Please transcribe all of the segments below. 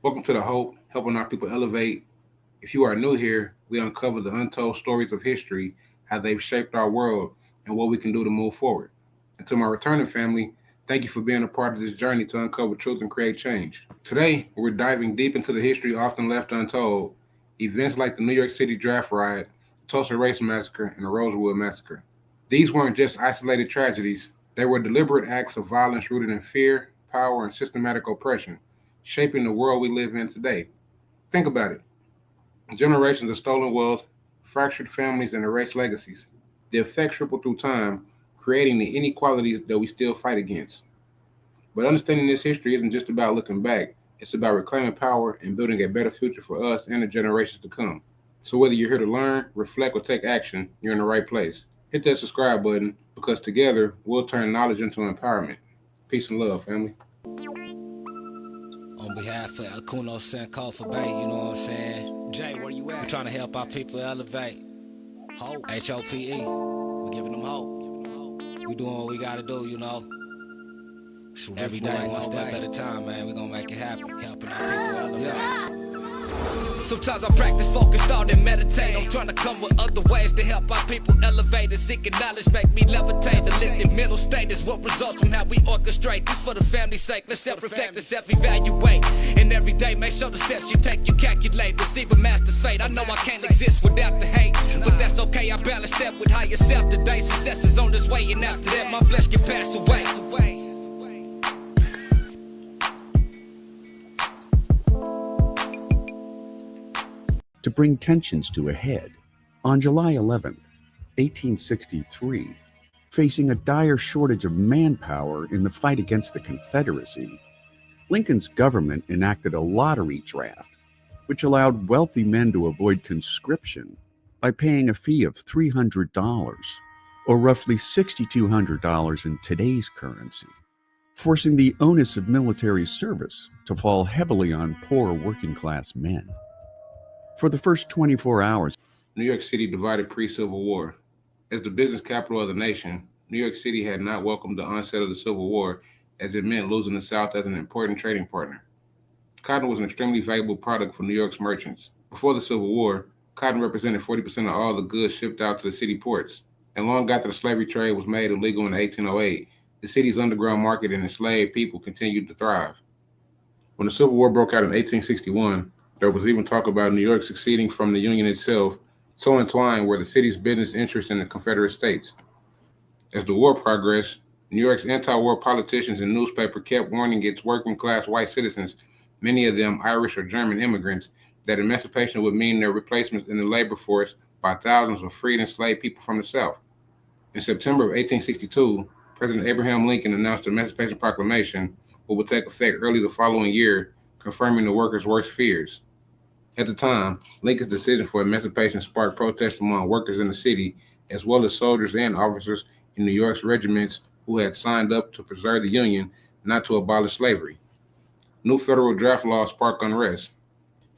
Welcome to the Hope, helping our people elevate. If you are new here, we uncover the untold stories of history, how they've shaped our world, and what we can do to move forward. And to my returning family, thank you for being a part of this journey to uncover truth and create change. Today, we're diving deep into the history often left untold, events like the New York City Draft Riot, Tulsa Race Massacre, and the Rosewood Massacre. These weren't just isolated tragedies, they were deliberate acts of violence rooted in fear, power, and systematic oppression, shaping the world we live in today. Think about it: generations of stolen wealth, fractured families, and erased legacies. The effects ripple through time, creating the inequalities that we still fight against. But understanding this history isn't just about looking back, it's about reclaiming power and building a better future for us and the generations to come. So, whether you're here to learn, reflect, or take action, you're in the right place. Hit that subscribe button because together we'll turn knowledge into empowerment. Peace and love, family. On behalf of Akuno Senko for Bay, you know what I'm saying? Jay, where you at? We're trying to help our people elevate. Hope. H-O-P-E. We're giving them hope. We doing what we gotta do, you know. Every day, one step at a time, man. We gonna make it happen. Helping our people elevate. Yeah. Sometimes I practice focus, thought, and meditate. I'm trying to come with other ways to help our people elevate and seeking knowledge, make me levitate. The lifted mental state is what results from how we orchestrate. This for the family's sake. Let's self-reflect and self-evaluate. And every day, make sure the steps you take, you calculate. Receive a master's fate. I know I can't exist without the hate, but that's okay. I balance that with higher self today. Success is on this way, and after that, my flesh can pass away. To bring tensions to a head, on July 11th, 1863, facing a dire shortage of manpower in the fight against the Confederacy, Lincoln's government enacted a lottery draft, which allowed wealthy men to avoid conscription by paying a fee of $300, or roughly $6,200 in today's currency, forcing the onus of military service to fall heavily on poor working-class men. For the first 24 hours, New York City divided pre-Civil War. As the business capital of the nation, New York City had not welcomed the onset of the Civil War, as it meant losing the South as an important trading partner. Cotton was an extremely valuable product for New York's merchants. Before the Civil War, cotton represented 40% of all the goods shipped out to the city ports. And long after the slavery trade was made illegal in 1808, the city's underground market and enslaved people continued to thrive. When the Civil War broke out in 1861, there was even talk about New York seceding from the Union itself, so entwined were the city's business interests in the Confederate States. As the war progressed, New York's anti-war politicians and newspaper kept warning its working-class white citizens, many of them Irish or German immigrants, that emancipation would mean their replacement in the labor force by thousands of freed enslaved people from the South. In September of 1862, President Abraham Lincoln announced the Emancipation Proclamation, which would take effect early the following year, confirming the workers' worst fears. At the time, Lincoln's decision for emancipation sparked protests among workers in the city, as well as soldiers and officers in New York's regiments who had signed up to preserve the Union, not to abolish slavery. New federal draft laws sparked unrest.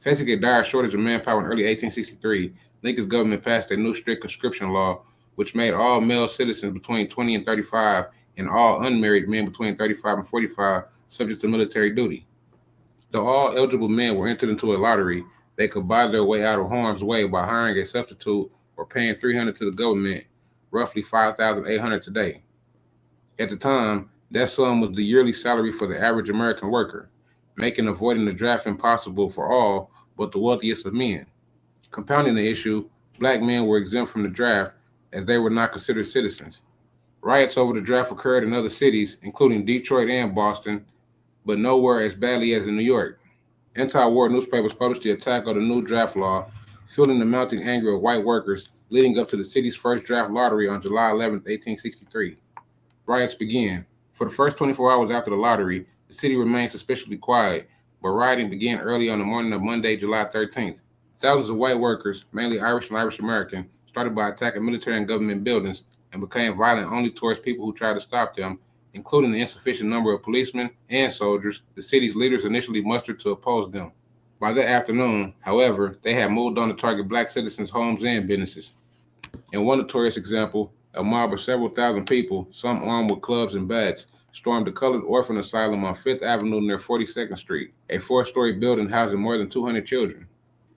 Facing a dire shortage of manpower in early 1863, Lincoln's government passed a new strict conscription law, which made all male citizens between 20 and 35 and all unmarried men between 35 and 45 subject to military duty. Though all eligible men were entered into a lottery, they could buy their way out of harm's way by hiring a substitute or paying $300 to the government, roughly $5,800 today. At the time, that sum was the yearly salary for the average American worker, making avoiding the draft impossible for all but the wealthiest of men. Compounding the issue, black men were exempt from the draft as they were not considered citizens. Riots over the draft occurred in other cities, including Detroit and Boston, but nowhere as badly as in New York. Anti-war newspapers published the attack on the new draft law, fueling the mounting anger of white workers, leading up to the city's first draft lottery on July 11, 1863. Riots began. For the first 24 hours after the lottery, the city remained suspiciously quiet, but rioting began early on the morning of Monday, July 13th. Thousands of white workers, mainly Irish and Irish American, started by attacking military and government buildings and became violent only towards people who tried to stop them, including the insufficient number of policemen and soldiers the city's leaders initially mustered to oppose them. By that afternoon, however, they had moved on to target black citizens' homes and businesses. In one notorious example, a mob of several thousand people, some armed with clubs and bats, stormed the Colored Orphan Asylum on 5th Avenue near 42nd Street, a 4-story building housing more than 200 children.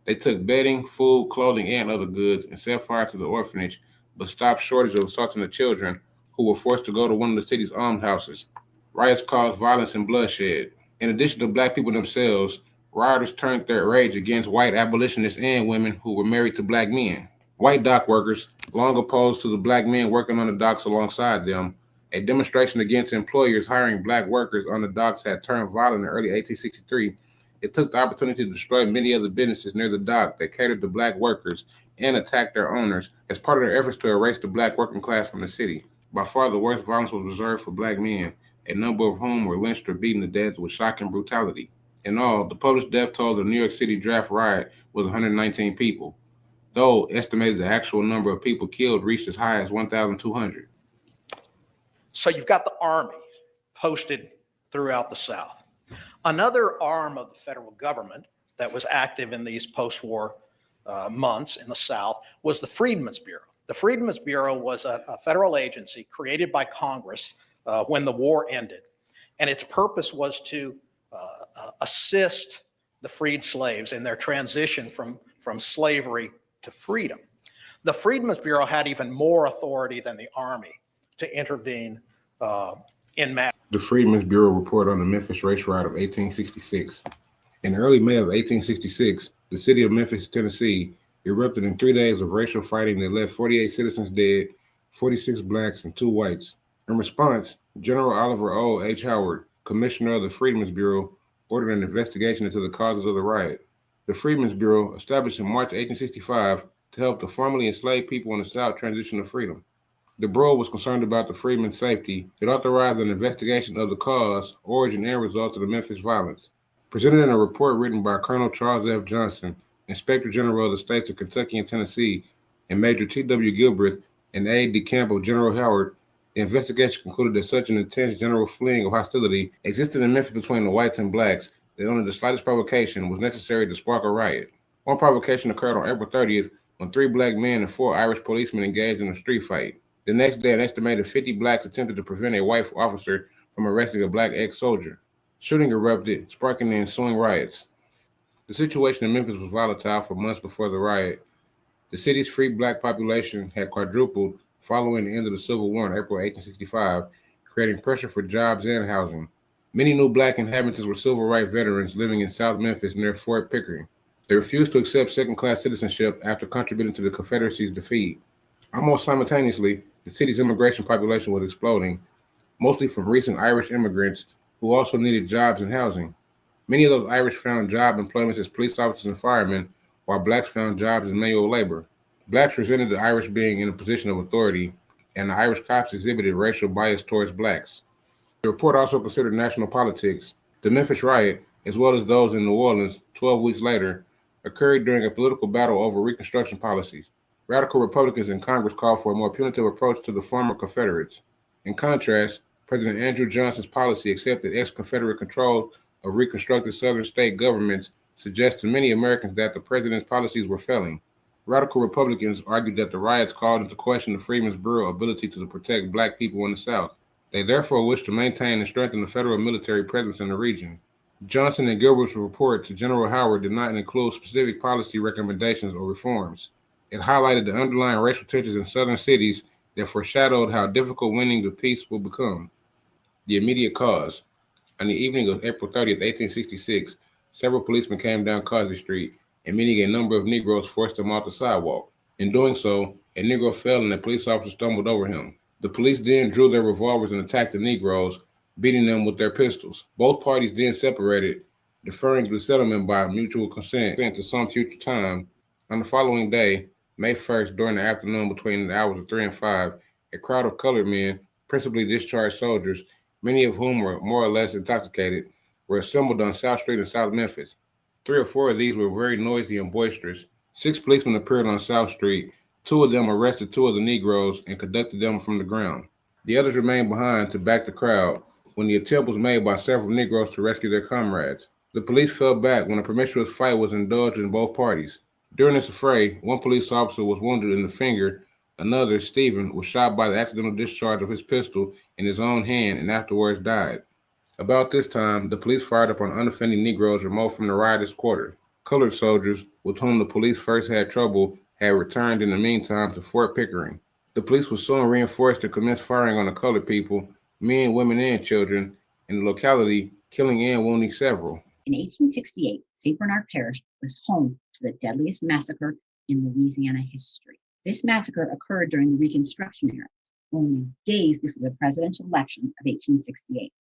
They took bedding, food, clothing, and other goods and set fire to the orphanage, but stopped shortage of assaulting the children, who were forced to go to one of the city's almshouses. Riots caused violence and bloodshed. In addition to black people themselves, rioters turned their rage against white abolitionists and women who were married to black men. White dock workers, long opposed to the black men working on the docks alongside them, a demonstration against employers hiring black workers on the docks had turned violent in early 1863. It took the opportunity to destroy many other businesses near the dock that catered to black workers and attack their owners as part of their efforts to erase the black working class from the city. By far the worst violence was reserved for black men, a number of whom were lynched or beaten to death with shocking brutality. In all, the published death toll of the New York City Draft Riot was 119 people, though estimated the actual number of people killed reached as high as 1,200. So you've got the Army posted throughout the South. Another arm of the federal government that was active in these post-war months in the South was the Freedmen's Bureau. The Freedmen's Bureau was a federal agency created by Congress when the war ended, and its purpose was to assist the freed slaves in their transition from slavery to freedom. The Freedmen's Bureau had even more authority than the Army to intervene in matters. The Freedmen's Bureau report on the Memphis Race Riot of 1866. In early May of 1866, the city of Memphis, Tennessee, erupted in 3 days of racial fighting that left 48 citizens dead, 46 blacks, and 2 whites. In response, General Oliver O. H. Howard, commissioner of the Freedmen's Bureau, ordered an investigation into the causes of the riot. The Freedmen's Bureau, established in March 1865 to help the formerly enslaved people in the South transition to freedom. The Bureau was concerned about the freedmen's safety. It authorized an investigation of the cause, origin, and results of the Memphis violence. Presented in a report written by Colonel Charles F. Johnson, Inspector General of the states of Kentucky and Tennessee, and Major T.W. Gilbreth, an aide-de-camp of General Howard, the investigation concluded that such an intense general fleeing of hostility existed in Memphis between the whites and blacks that only the slightest provocation was necessary to spark a riot. One provocation occurred on April 30th when 3 black men and 4 Irish policemen engaged in a street fight. The next day, an estimated 50 blacks attempted to prevent a white officer from arresting a black ex-soldier. Shooting erupted, sparking the ensuing riots. The situation in Memphis was volatile for months before the riot. The city's free black population had quadrupled following the end of the Civil War in April 1865, creating pressure for jobs and housing. Many new black inhabitants were civil rights veterans living in South Memphis near Fort Pickering. They refused to accept second-class citizenship after contributing to the Confederacy's defeat. Almost simultaneously, the city's immigration population was exploding, mostly from recent Irish immigrants who also needed jobs and housing. Many of those Irish found job employments as police officers and firemen, while blacks found jobs in manual labor. Blacks resented the Irish being in a position of authority, and the Irish cops exhibited racial bias towards blacks. The report also considered national politics. The Memphis riot, as well as those in New Orleans 12 weeks later, occurred during a political battle over Reconstruction policies. Radical Republicans in Congress called for a more punitive approach to the former Confederates. In contrast, President Andrew Johnson's policy accepted ex-Confederate control of reconstructed Southern state governments suggests to many Americans that the president's policies were failing. Radical Republicans argued that the riots called into question the Freedmen's Bureau's ability to protect black people in the South. They therefore wished to maintain and strengthen the federal military presence in the region. Johnson and Gilbert's report to General Howard did not include specific policy recommendations or reforms. It highlighted the underlying racial tensions in southern cities that foreshadowed how difficult winning the peace will become. The immediate cause. On the evening of April 30th, 1866, several policemen came down Causey Street and meeting a number of Negroes forced him off the sidewalk. In doing so, a Negro fell and a police officer stumbled over him. The police then drew their revolvers and attacked the Negroes, beating them with their pistols. Both parties then separated, deferring the settlement by mutual consent to some future time. On the following day, May 1st, during the afternoon between the hours of 3 and 5, a crowd of colored men, principally discharged soldiers, many of whom were more or less intoxicated, were assembled on South Street in South Memphis. 3 or 4 of these were very noisy and boisterous. 6 policemen appeared on South Street. 2 of them arrested 2 of the Negroes and conducted them from the ground. The others remained behind to back the crowd when the attempt was made by several Negroes to rescue their comrades. The police fell back when a promiscuous fight was indulged in both parties. During this affray, one police officer was wounded in the finger, Another, Stephen, was shot by the accidental discharge of his pistol in his own hand and afterwards died. About this time, the police fired upon unoffending Negroes remote from the riotous quarter. Colored soldiers, with whom the police first had trouble, had returned in the meantime to Fort Pickering. The police was soon reinforced to commence firing on the colored people, men, women, and children, in the locality, killing and wounding several. In 1868, St. Bernard Parish was home to the deadliest massacre in Louisiana history. This massacre occurred during the Reconstruction era, only days before the presidential election of 1868.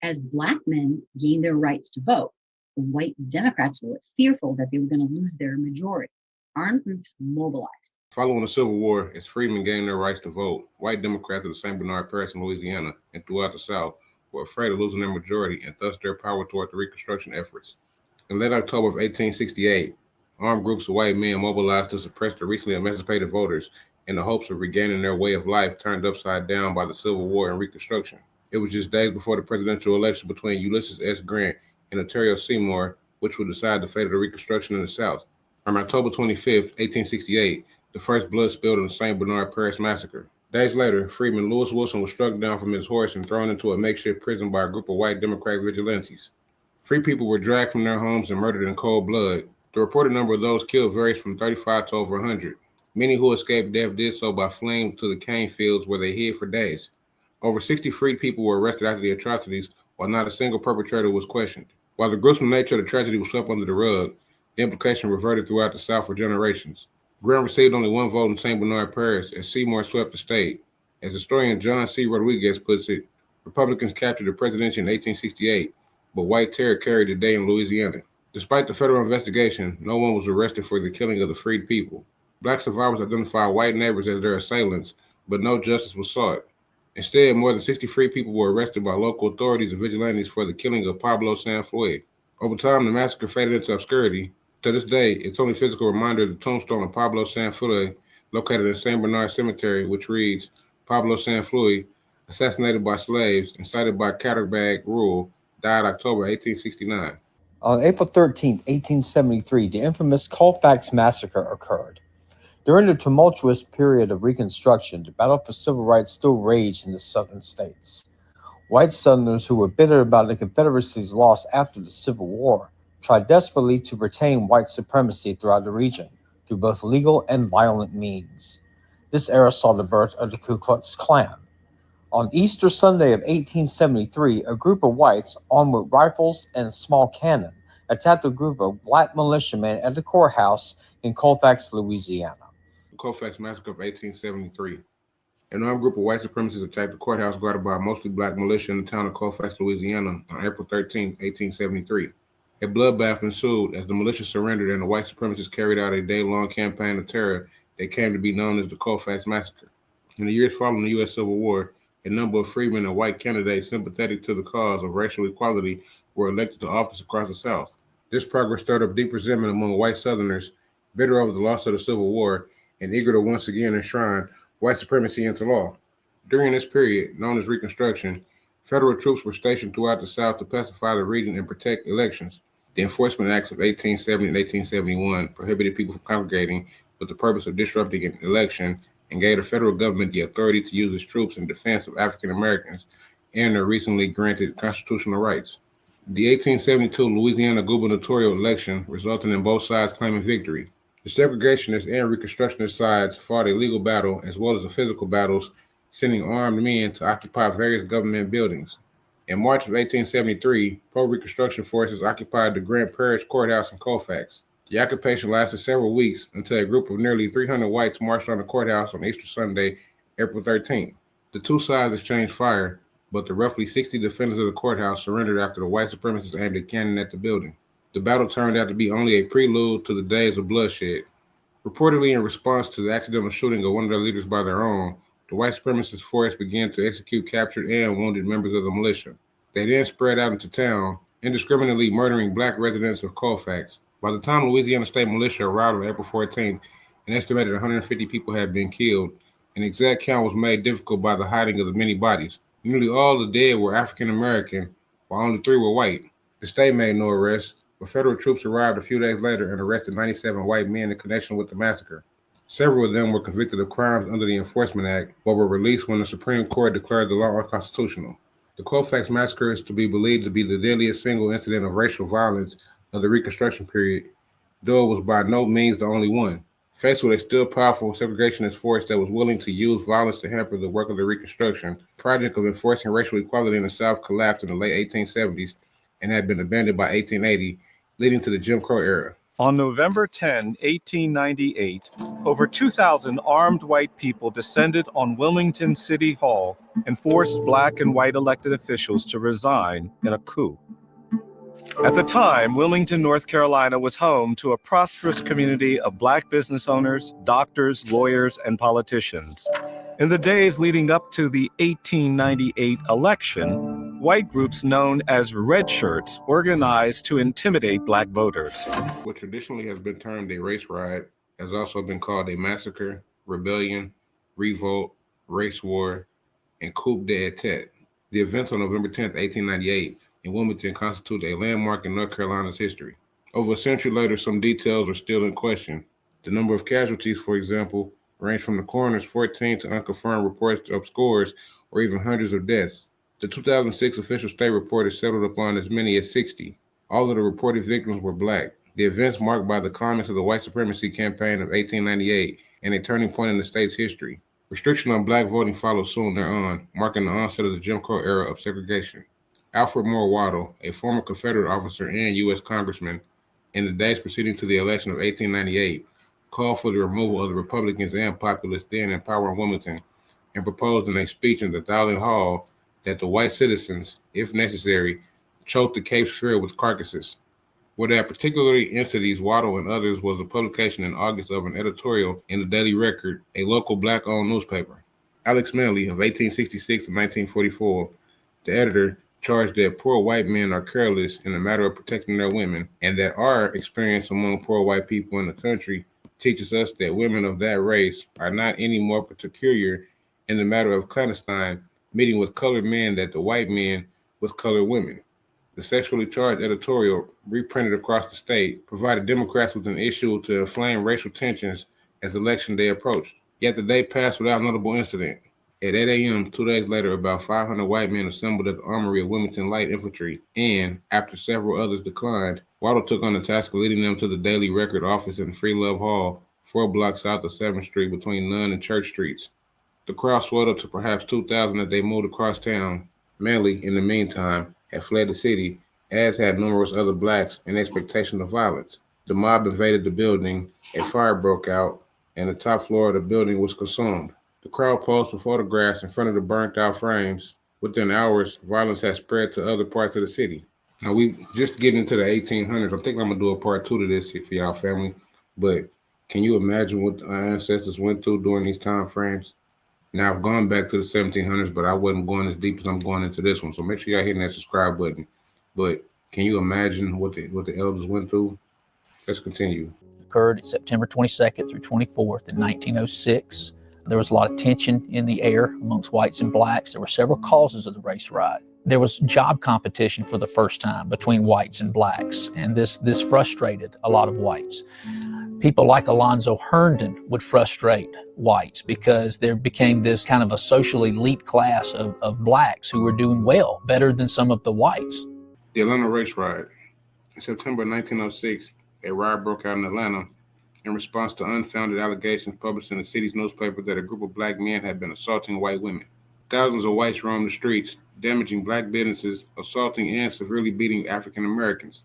As Black men gained their rights to vote, the white Democrats were fearful that they were going to lose their majority. Armed groups mobilized. Following the Civil War, as freedmen gained their rights to vote, white Democrats of the St. Bernard Parish in Louisiana and throughout the South were afraid of losing their majority and thus their power toward the Reconstruction efforts. In late October of 1868, armed groups of white men mobilized to suppress the recently emancipated voters in the hopes of regaining their way of life turned upside down by the Civil War and Reconstruction. It was just days before the presidential election between Ulysses S. Grant and Ontario Seymour, which would decide the fate of the Reconstruction in the South. On October 25, 1868, the first blood spilled in the St. Bernard Parish Massacre. Days later, Freedman Lewis Wilson was struck down from his horse and thrown into a makeshift prison by a group of white Democratic vigilantes. Free people were dragged from their homes and murdered in cold blood. The reported number of those killed varies from 35 to over 100. Many who escaped death did so by fleeing to the cane fields where they hid for days. Over 60 freed people were arrested after the atrocities, while not a single perpetrator was questioned. While the gruesome nature of the tragedy was swept under the rug, the implication reverted throughout the South for generations. Grant received only one vote in St. Bernard Parish as Seymour swept the state. As historian John C. Rodriguez puts it, Republicans captured the presidency in 1868, but white terror carried the day in Louisiana. Despite the federal investigation, no one was arrested for the killing of the freed people. Black survivors identified white neighbors as their assailants, but no justice was sought. Instead, more than 60 free people were arrested by local authorities and vigilantes for the killing of Pablo San Floyd. Over time, the massacre faded into obscurity. To this day, its only physical reminder is the tombstone of Pablo San Floyd, located in St. Bernard Cemetery, which reads, Pablo San Floyd, assassinated by slaves and cited by Catterbag Rule, died October 1869. On April 13, 1873, the infamous Colfax Massacre occurred. During the tumultuous period of Reconstruction, the battle for civil rights still raged in the southern states. White Southerners who were bitter about the Confederacy's loss after the Civil War tried desperately to retain white supremacy throughout the region through both legal and violent means. This era saw the birth of the Ku Klux Klan. On Easter Sunday of 1873, a group of whites armed with rifles and a small cannon attacked a group of black militiamen at the courthouse in Colfax, Louisiana. The Colfax Massacre of 1873. An armed group of white supremacists attacked the courthouse guarded by a mostly black militia in the town of Colfax, Louisiana on April 13, 1873. A bloodbath ensued as the militia surrendered and the white supremacists carried out a day-long campaign of terror that came to be known as the Colfax Massacre. In the years following the U.S. Civil War, a number of freedmen and white candidates sympathetic to the cause of racial equality were elected to office across the South. This progress stirred up deep resentment among white Southerners, bitter over the loss of the Civil War and eager to once again enshrine white supremacy into law. During this period, known as Reconstruction, federal troops were stationed throughout the South to pacify the region and protect elections. The Enforcement Acts of 1870 and 1871 prohibited people from congregating with the purpose of disrupting an election and gave the federal government the authority to use its troops in defense of African Americans and their recently granted constitutional rights. The 1872 Louisiana gubernatorial election resulted in both sides claiming victory. The segregationist and Reconstructionist sides fought a legal battle as well as the physical battles, sending armed men to occupy various government buildings. In March of 1873, pro-Reconstruction forces occupied the Grant Parish Courthouse in Colfax. The occupation lasted several weeks until a group of nearly 300 whites marched on the courthouse on Easter Sunday, April 13. The two sides exchanged fire, but the roughly 60 defenders of the courthouse surrendered after the white supremacists aimed a cannon at the building. The battle turned out to be only a prelude to the days of bloodshed. Reportedly in response to the accidental shooting of one of their leaders by their own, the white supremacist force began to execute captured and wounded members of the militia. They then spread out into town, indiscriminately murdering black residents of Colfax. By the time Louisiana State Militia arrived on April 14th, an estimated 150 people had been killed. An exact count was made difficult by the hiding of the many bodies. Nearly all the dead were African American, while only 3 were white. The state made no arrests, but federal troops arrived a few days later and arrested 97 white men in connection with the massacre. Several of them were convicted of crimes under the Enforcement Act, but were released when the Supreme Court declared the law unconstitutional. The Colfax Massacre is to be believed to be the deadliest single incident of racial violence of the Reconstruction period, though it was by no means the only one. Faced with a still powerful segregationist force that was willing to use violence to hamper the work of the Reconstruction, the project of enforcing racial equality in the South collapsed in the late 1870s and had been abandoned by 1880, leading to the Jim Crow era. On November 10, 1898, over 2,000 armed white people descended on Wilmington City Hall and forced black and white elected officials to resign in a coup. At the time, Wilmington, North Carolina was home to a prosperous community of black business owners, doctors, lawyers, and politicians. In the days leading up to the 1898 election, white groups known as red shirts organized to intimidate black voters. What traditionally has been termed a race riot has also been called a massacre, rebellion, revolt, race war, and coup d'etat. The events on November 10, 1898 in Wilmington constitute a landmark in North Carolina's history. Over a century later, some details are still in question. The number of casualties, for example, range from the coroner's 14 to unconfirmed reports of scores or even hundreds of deaths. The 2006 official state report is settled upon as many as 60. All of the reported victims were black. The events marked by the climax of the white supremacy campaign of 1898 and a turning point in the state's history. Restriction on black voting followed soon thereon, marking the onset of the Jim Crow era of segregation. Alfred Moore Waddle, a former Confederate officer and U.S. Congressman, in the days preceding to the election of 1898, called for the removal of the Republicans and populists then in power in Wilmington, and proposed in a speech in the Dowling Hall that the white citizens, if necessary, choke the Cape's Fear with carcasses. What had particularly interested these Waddle and others was the publication in August of an editorial in the Daily Record, a local black-owned newspaper. Alex Manley of 1866 to 1944, the editor, charged that poor white men are careless in the matter of protecting their women, and that our experience among poor white people in the country teaches us that women of that race are not any more peculiar in the matter of clandestine meeting with colored men than the white men with colored women. The sexually charged editorial, reprinted across the state, provided Democrats with an issue to inflame racial tensions as election day approached. Yet the day passed without notable incident. At 8 a.m., 2 days later, about 500 white men assembled at the armory of Wilmington Light Infantry, and, after several others declined, Waddle took on the task of leading them to the Daily Record office in Free Love Hall, 4 blocks south of 7th Street between Nunn and Church Streets. The crowd swelled up to perhaps 2,000 as they moved across town. Manley, in the meantime, had fled the city, as had numerous other blacks in expectation of violence. The mob invaded the building, a fire broke out, and the top floor of the building was consumed. The crowd posed for photographs in front of the burnt-out frames. Within hours, violence had spread to other parts of the city. Now, we just getting into the 1800s. I think I'm going to do a part 2 to this for y'all family. But can you imagine what our ancestors went through during these time frames? Now, I've gone back to the 1700s, but I wasn't going as deep as I'm going into this one. So make sure y'all hitting that subscribe button. But can you imagine what the elders went through? Let's continue. Occurred September 22nd through 24th in 1906. There was a lot of tension in the air amongst whites and blacks. There were several causes of the race riot. There was job competition for the first time between whites and blacks, and this frustrated a lot of whites. People like Alonzo Herndon would frustrate whites because there became this kind of a social elite class of blacks who were doing well, better than some of the whites. The Atlanta Race Riot. In September 1906, a riot broke out in Atlanta in response to unfounded allegations published in the city's newspaper that a group of black men had been assaulting white women. Thousands of whites roamed the streets, damaging black businesses, assaulting and severely beating African Americans.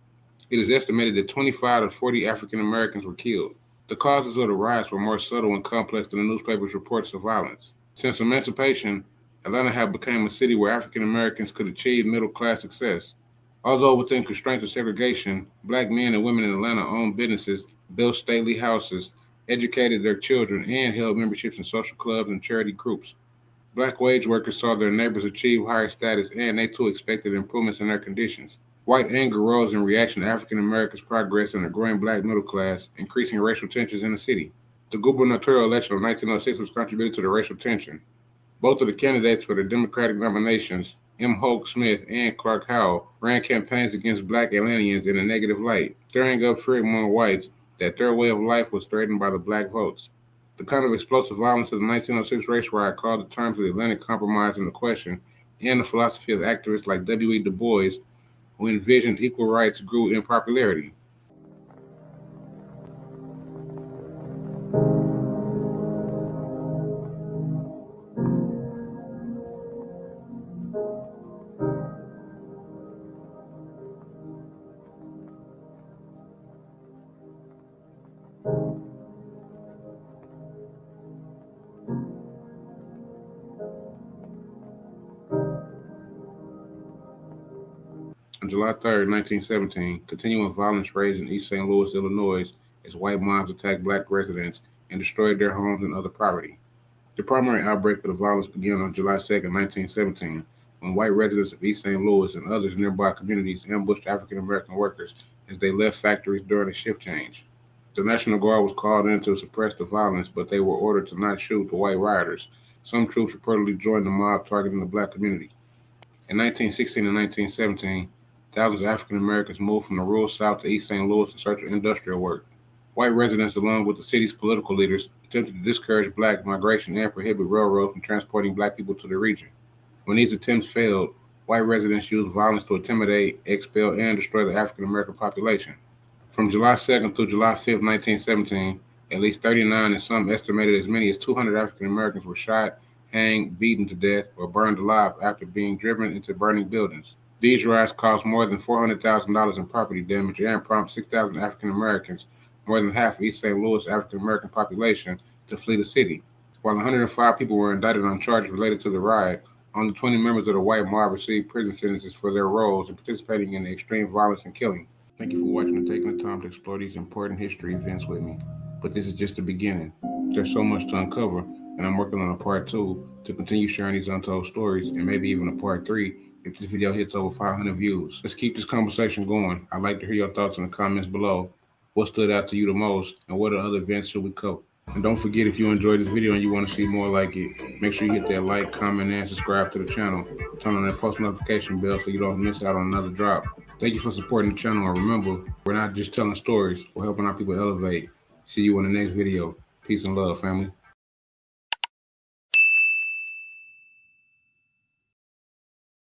It is estimated that 25 to 40 African Americans were killed. The causes of the riots were more subtle and complex than the newspaper's reports of violence. Since emancipation, Atlanta had become a city where African Americans could achieve middle-class success. Although within constraints of segregation, black men and women in Atlanta owned businesses, built stately houses, educated their children, and held memberships in social clubs and charity groups. Black wage workers saw their neighbors achieve higher status, and they too expected improvements in their conditions. White anger rose in reaction to African Americans' progress in the growing black middle class, increasing racial tensions in the city. The gubernatorial election of 1906 was contributed to the racial tension. Both of the candidates for the Democratic nominations, M. Hoke Smith and Clark Howell, ran campaigns against black Atlanteans in a negative light, stirring up fear among whites that their way of life was threatened by the black votes. The kind of explosive violence of the 1906 race riot called the terms of the Atlantic Compromise into question, and the philosophy of activists like W.E. Du Bois, who envisioned equal rights, grew in popularity. On July 3, 1917, continuing violence raged in East St. Louis, Illinois, as white mobs attacked black residents and destroyed their homes and other property. The primary outbreak of the violence began on July 2, 1917, when white residents of East St. Louis and others nearby communities ambushed African American workers as they left factories during a shift change. The National Guard was called in to suppress the violence, but they were ordered to not shoot the white rioters. Some troops reportedly joined the mob targeting the black community. In 1916 and 1917, thousands of African Americans moved from the rural South to East St. Louis in search of industrial work. White residents, along with the city's political leaders, attempted to discourage black migration and prohibit railroads from transporting black people to the region. When these attempts failed, white residents used violence to intimidate, expel, and destroy the African American population. From July 2nd through July 5th, 1917, at least 39 and some estimated as many as 200 African Americans were shot, hanged, beaten to death, or burned alive after being driven into burning buildings. These riots caused more than $400,000 in property damage and prompted 6,000 African Americans, more than half of East St. Louis African American population, to flee the city. While 105 people were indicted on charges related to the riot, only 20 members of the white mob received prison sentences for their roles in participating in the extreme violence and killing. Thank you for watching and taking the time to explore these important history events with me. But this is just the beginning. There's so much to uncover, and I'm working on a part 2 to continue sharing these untold stories, and maybe even a part 3 if this video hits over 500 views. Let's keep this conversation going. I'd like to hear your thoughts in the comments below. What stood out to you the most, and what other events should we cover? And don't forget, if you enjoyed this video and you want to see more like it, make sure you hit that like, comment, and subscribe to the channel. Turn on that post notification bell so you don't miss out on another drop. Thank you for supporting the channel, and remember, we're not just telling stories, we're helping our people elevate. See you in the next video. Peace and love, family.